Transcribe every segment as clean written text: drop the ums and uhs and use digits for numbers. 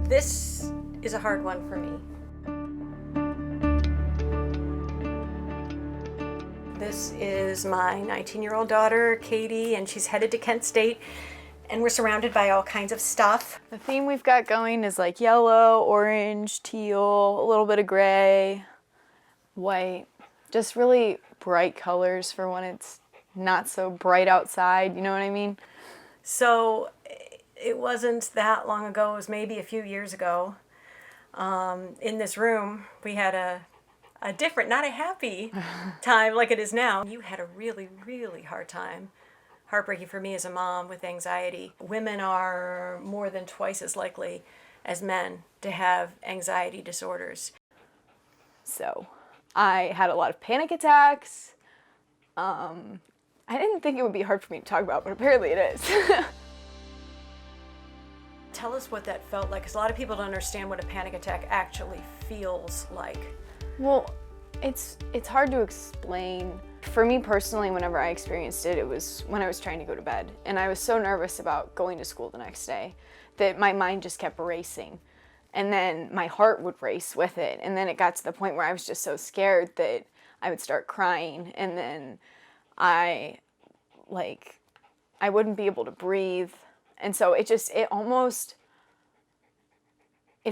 This is a hard one for me. This is my 19-year-old daughter, Catie, and she's headed to Kent State, and we're surrounded by all kinds of stuff. The theme we've got going is like yellow, orange, teal, a little bit of gray, white, just really bright colors for when it's not so bright outside, you know what I mean? So it wasn't that long ago, it was maybe a few years ago. In this room, we had a different, not a happy time like it is now. You had a really, really hard time. Heartbreaking for me as a mom with anxiety. Women are more than twice as likely as men to have anxiety disorders. So I had a lot of panic attacks. I didn't think it would be hard for me to talk about, but apparently it is. Tell us what that felt like, because a lot of people don't understand what a panic attack actually feels like. Well, it's hard to explain. For me personally, whenever I experienced it, it was when I was trying to go to bed. And I was so nervous about going to school the next day that my mind just kept racing. And then my heart would race with it. And then it got to the point where I was just so scared that I would start crying. And then I wouldn't be able to breathe. And so it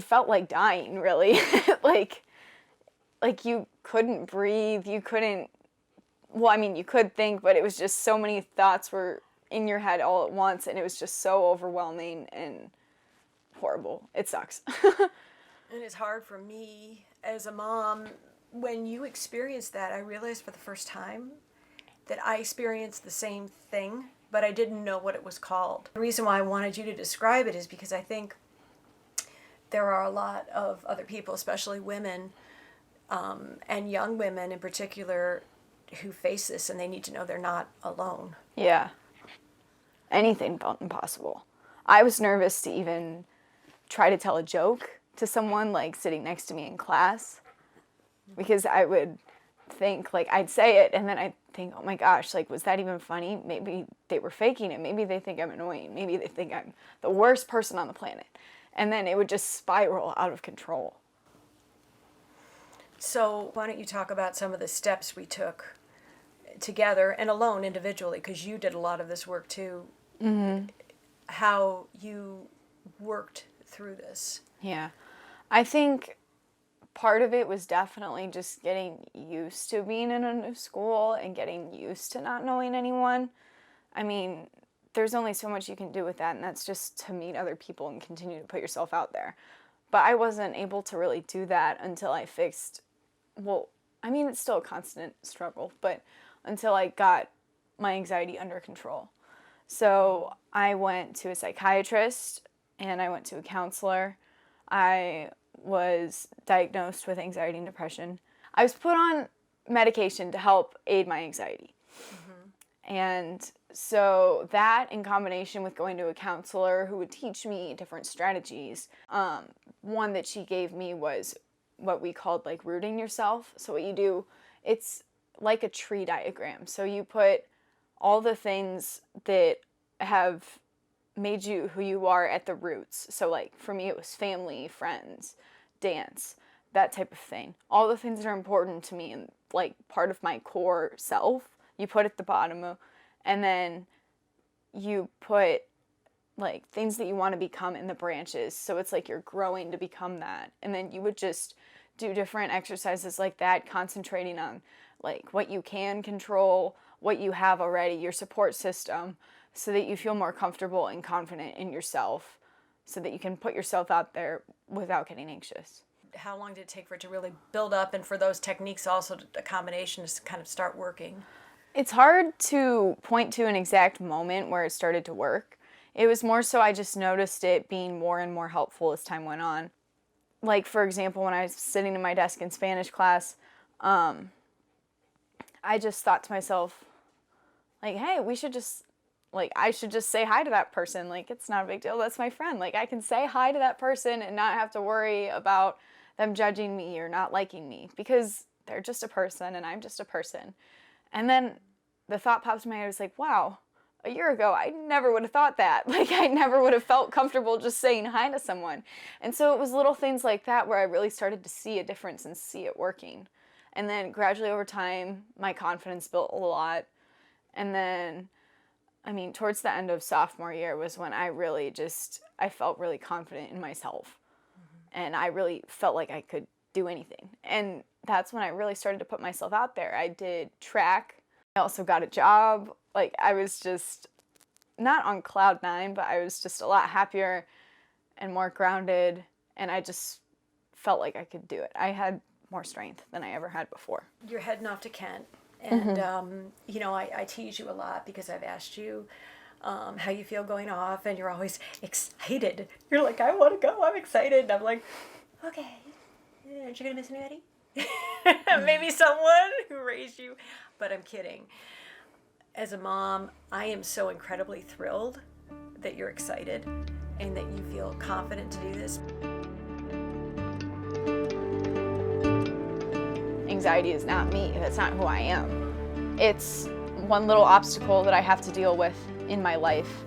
felt like dying, really. like you couldn't breathe, you couldn't, well, I mean, you could think, but it was just so many thoughts were in your head all at once, and it was just so overwhelming and horrible. It sucks. And it's hard for me as a mom. When you experienced that, I realized for the first time that I experienced the same thing, but I didn't know what it was called. The reason why I wanted you to describe it is because I think there are a lot of other people, especially women, and young women in particular, who face this, and they need to know they're not alone. Yeah. Anything felt impossible. I was nervous to even try to tell a joke to someone, like, sitting next to me in class, because I would think, like, I'd say it, and then I'd think, oh my gosh, like, was that even funny? Maybe they were faking it. Maybe they think I'm annoying. Maybe they think I'm the worst person on the planet. And then it would just spiral out of control. So why don't you talk about some of the steps we took together and alone individually, because you did a lot of this work too, how you worked through this. Yeah. I think part of it was definitely just getting used to being in a new school and getting used to not knowing anyone. I mean, there's only so much you can do with that, and that's just to meet other people and continue to put yourself out there. But I wasn't able to really do that until I fixed, well, I mean, it's still a constant struggle, but until I got my anxiety under control. So I went to a psychiatrist and I went to a counselor. I was diagnosed with anxiety and depression. I was put on medication to help aid my anxiety. And so that, in combination with going to a counselor who would teach me different strategies, one that she gave me was what we called like rooting yourself. So what you do, it's like a tree diagram. So you put all the things that have made you who you are at the roots. So like for me, it was family, friends, dance, that type of thing. All the things that are important to me and like part of my core self, you put at the bottom of, and then you put like things that you want to become in the branches. So it's like you're growing to become that. And then you would just do different exercises like that, concentrating on like what you can control, what you have already, your support system, so that you feel more comfortable and confident in yourself, so that you can put yourself out there without getting anxious. How long did it take for it to really build up, and for those techniques also, a combination to kind of start working? It's hard to point to an exact moment where it started to work. It was more so I just noticed it being more and more helpful as time went on. Like, for example, when I was sitting in my desk in Spanish class, I just thought to myself, like, hey, we should just, like, I should just say hi to that person. Like, it's not a big deal. That's my friend. Like, I can say hi to that person and not have to worry about them judging me or not liking me, because they're just a person and I'm just a person. And then the thought popped in my head, I was like, wow, a year ago, I never would have thought that. Like, I never would have felt comfortable just saying hi to someone. And so it was little things like that where I really started to see a difference and see it working. And then gradually over time, my confidence built a lot. And then, I mean, towards the end of sophomore year was when I really I felt really confident in myself. And I really felt like I could do anything. And that's when I really started to put myself out there. I did track. I also got a job. Like, I was just not on cloud 9, but I was just a lot happier and more grounded. And I just felt like I could do it. I had more strength than I ever had before. You're heading off to Kent. And, you know, I tease you a lot because I've asked you how you feel going off, and you're always excited. You're like, I want to go, I'm excited. And I'm like, okay, aren't you going to miss anybody? Maybe someone who raised you. But I'm kidding. As a mom, I am so incredibly thrilled that you're excited and that you feel confident to do this. Anxiety is not me. That's not who I am. It's one little obstacle that I have to deal with in my life.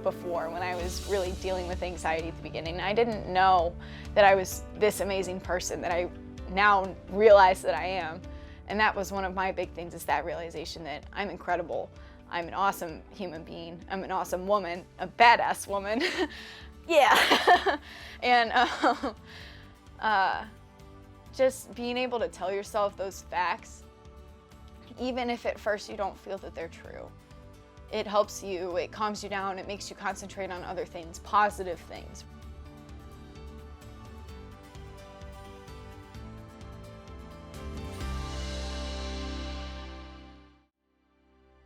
Before, when I was really dealing with anxiety at the beginning, I didn't know that I was this amazing person that I now realize that I am. And that was one of my big things, is that realization that I'm incredible. I'm an awesome human being. I'm an awesome woman, a badass woman. Yeah. And just being able to tell yourself those facts, even if at first you don't feel that they're true. It helps you, it calms you down, it makes you concentrate on other things, positive things.